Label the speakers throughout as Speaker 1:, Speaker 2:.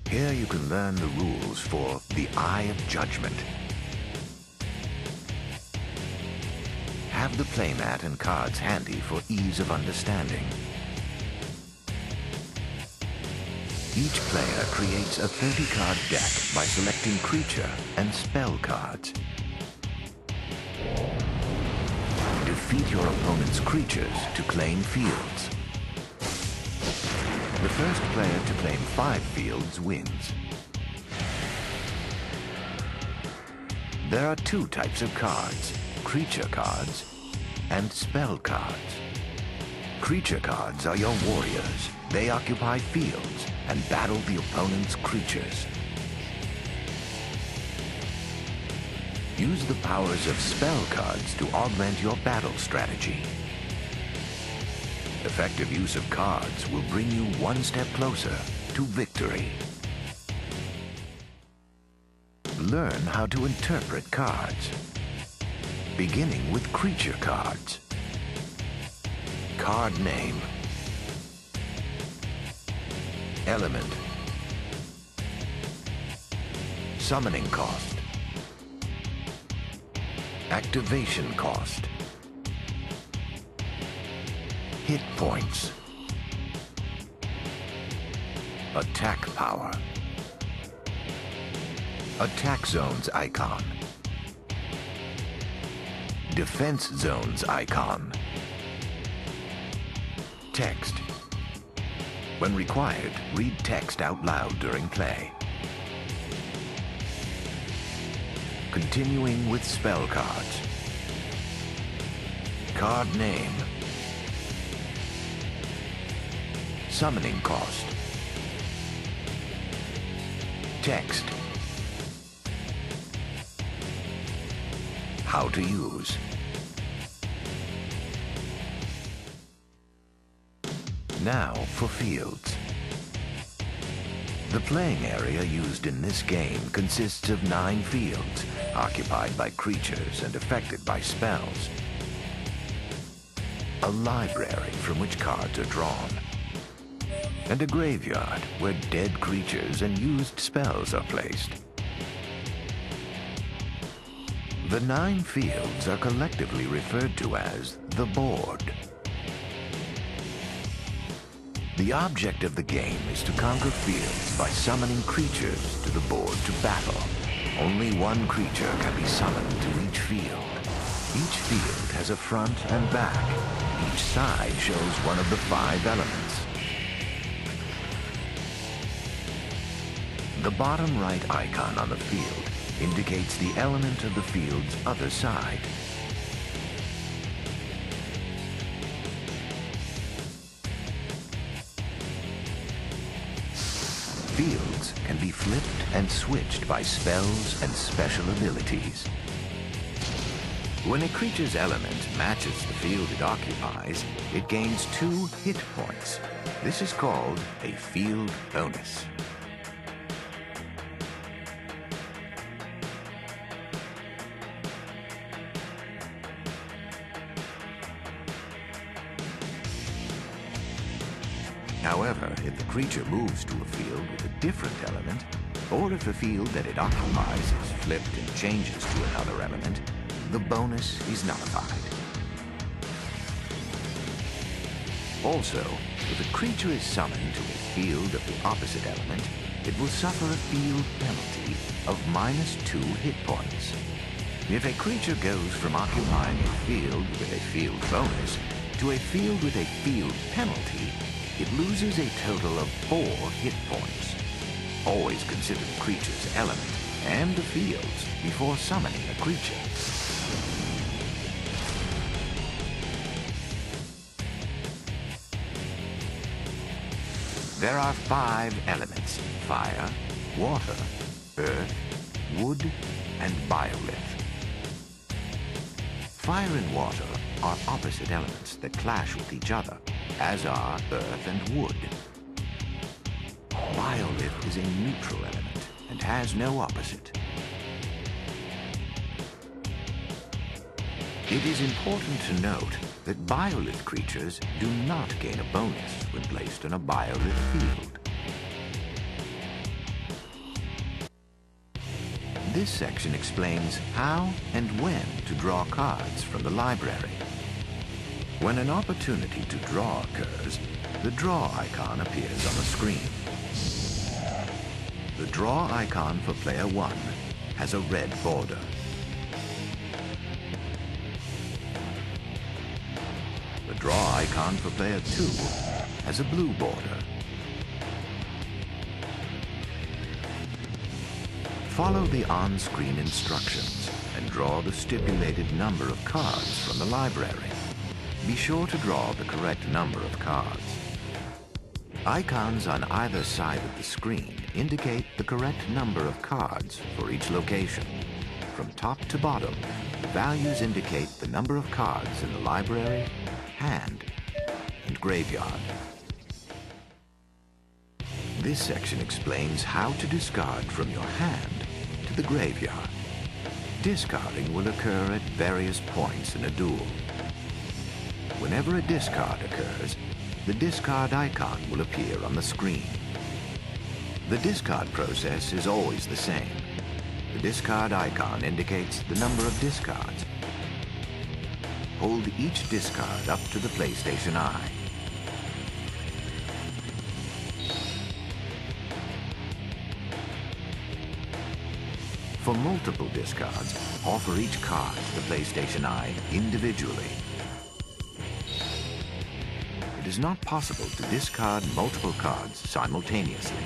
Speaker 1: Here you can learn the rules for the Eye of Judgment. Have the playmat and cards handy for ease of understanding. Each player creates a 30-card deck by selecting creature and spell cards. Defeat your opponent's creatures to claim fields. The first player to claim 5 fields wins. There are 2 types of cards, creature cards and spell cards. Creature cards are your warriors. They occupy fields and battle the opponent's creatures. Use the powers of spell cards to augment your battle strategy. Effective use of cards will bring you one step closer to victory. Learn how to interpret cards, beginning with creature cards. Card name, element, summoning cost, activation cost, hit points, attack power, attack zones icon, defense zones icon, text. When required, read text out loud during play. Continuing with spell cards. Card name, summoning cost, text, how to use. Now for fields. The playing area used in this game consists of 9 fields, occupied by creatures and affected by spells. A library from which cards are drawn, and a graveyard where dead creatures and used spells are placed. The 9 fields are collectively referred to as the board. The object of the game is to conquer fields by summoning creatures to the board to battle. Only one creature can be summoned to each field. Each field has a front and back. Each side shows one of the 5 elements. The bottom right icon on the field indicates the element of the field's other side. Fields can be flipped and switched by spells and special abilities. When a creature's element matches the field it occupies, it gains 2 hit points. This is called a field bonus. However, if the creature moves to a field with a different element, or if a field that it occupies is flipped and changes to another element, the bonus is nullified. Also, if a creature is summoned to a field of the opposite element, it will suffer a field penalty of -2 hit points. If a creature goes from occupying a field with a field bonus to a field with a field penalty, it loses a total of 4 hit points. Always consider the creature's element and the fields before summoning a creature. There are 5 elements: fire, water, earth, wood, and biolith. Fire and water are opposite elements that clash with each other, as are earth and wood. Biolith is a neutral element and has no opposite. It is important to note that biolith creatures do not gain a bonus when placed on a biolith field. This section explains how and when to draw cards from the library. When an opportunity to draw occurs, the draw icon appears on the screen. The draw icon for player 1 has a red border. The draw icon for player 2 has a blue border. Follow the on-screen instructions and draw the stipulated number of cards from the library. Be sure to draw the correct number of cards. Icons on either side of the screen indicate the correct number of cards for each location. From top to bottom, the values indicate the number of cards in the library, hand, and graveyard. This section explains how to discard from your hand to the graveyard. Discarding will occur at various points in a duel. Whenever a discard occurs, the discard icon will appear on the screen. The discard process is always the same. The discard icon indicates the number of discards. Hold each discard up to the PlayStation Eye. For multiple discards, offer each card to the PlayStation Eye individually. It is not possible to discard multiple cards simultaneously.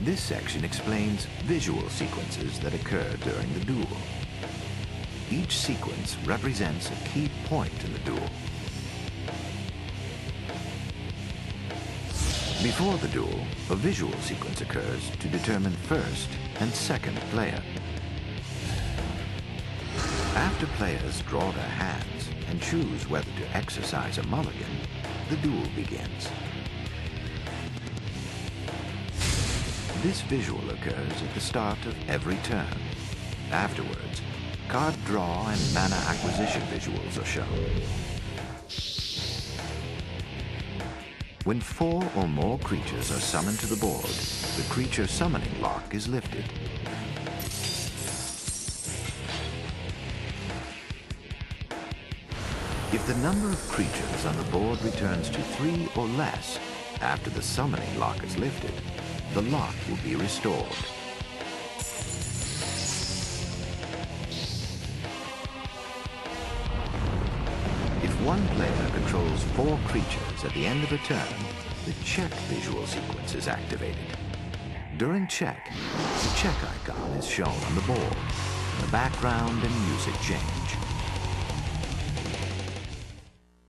Speaker 1: This section explains visual sequences that occur during the duel. Each sequence represents a key point in the duel. Before the duel, a visual sequence occurs to determine first and second player. After players draw their hands and choose whether to exercise a mulligan, the duel begins. This visual occurs at the start of every turn. Afterwards, card draw and mana acquisition visuals are shown. When 4 or more creatures are summoned to the board, the creature summoning lock is lifted. If the number of creatures on the board returns to 3 or less after the summoning lock is lifted, the lock will be restored. If one player controls 4 creatures at the end of a turn, the check visual sequence is activated. During check, the check icon is shown on the board. The background and music change.